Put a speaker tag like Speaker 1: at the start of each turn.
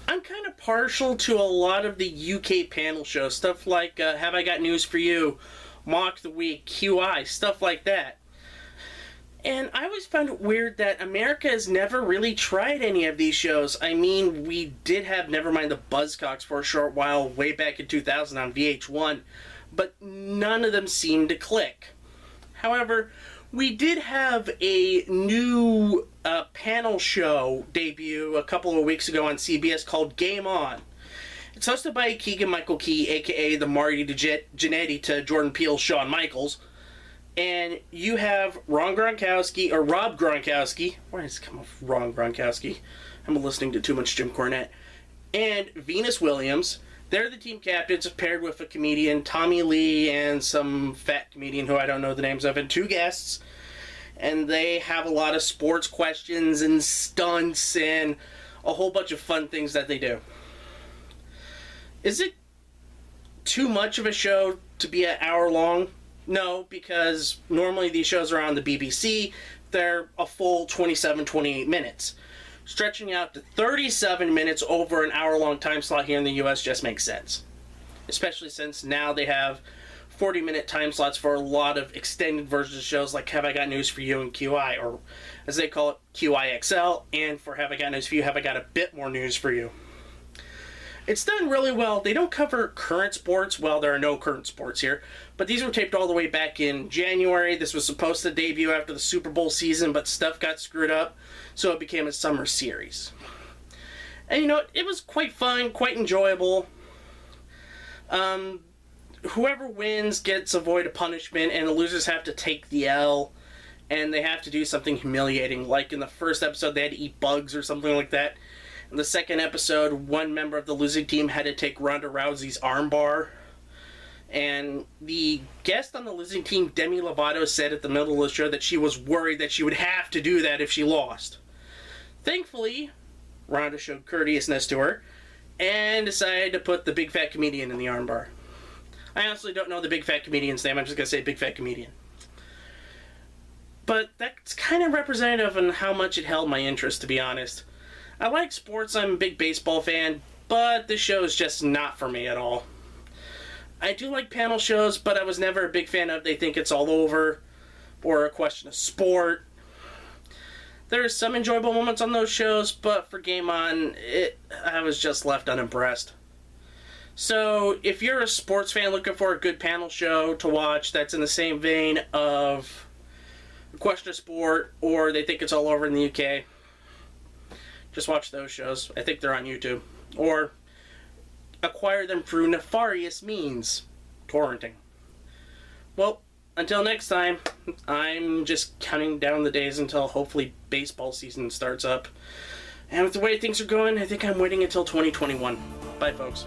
Speaker 1: I'm kind of partial to a lot of the UK panel shows, stuff like Have I Got News for You, Mock the Week, QI, stuff like that. And I always found it weird that America has never really tried any of these shows. I mean, we did have Nevermind the Buzzcocks for a short while way back in 2000 on VH1, but none of them seemed to click. However, we did have a new panel show debut a couple of weeks ago on CBS called Game On. It's hosted by Keegan Michael Key, aka the Marty Jannetty to Jordan Peele's Shawn Michaels. And you have Rob Gronkowski. Why does it come off Ron Gronkowski? I'm listening to too much Jim Cornette. And Venus Williams. They're the team captains paired with a comedian, Tommy Lee, and some fat comedian who I don't know the names of, and two guests. And they have a lot of sports questions and stunts and a whole bunch of fun things that they do. Is it too much of a show to be an hour long? No, because normally these shows are on the BBC. They're a full 27, 28 minutes. Stretching out to 37 minutes over an hour-long time slot here in the US just makes sense. Especially since now they have 40-minute time slots for a lot of extended versions of shows like Have I Got News for You and QI, or as they call it, QIXL, and for Have I Got News for You, Have I Got a Bit More News for You. It's done really well. They don't cover current sports. Well, there are no current sports here. But these were taped all the way back in January. This was supposed to debut after the Super Bowl season, but stuff got screwed up, so it became a summer series. And you know, it was quite fun, quite enjoyable. Whoever wins gets a void of punishment, and the losers have to take the L, and they have to do something humiliating. Like in the first episode, they had to eat bugs or something like that. In the second episode, one member of the losing team had to take Ronda Rousey's armbar. And the guest on the losing team, Demi Lovato, said at the middle of the show that she was worried that she would have to do that if she lost. Thankfully, Ronda showed courteousness to her and decided to put the big fat comedian in the armbar. I honestly don't know the big fat comedian's name. I'm just going to say big fat comedian. But that's kind of representative on how much it held my interest, to be honest. I like sports, I'm a big baseball fan, but this show is just not for me at all. I do like panel shows, but I was never a big fan of They Think It's All Over, or A Question of Sport. There are some enjoyable moments on those shows, but for Game On, I was just left unimpressed. So, if you're a sports fan looking for a good panel show to watch that's in the same vein of A Question of Sport, or They Think It's All Over in the UK, just watch those shows. I think they're on YouTube. Or acquire them through nefarious means. Torrenting. Well, until next time, I'm just counting down the days until hopefully baseball season starts up. And with the way things are going, I think I'm waiting until 2021. Bye, folks.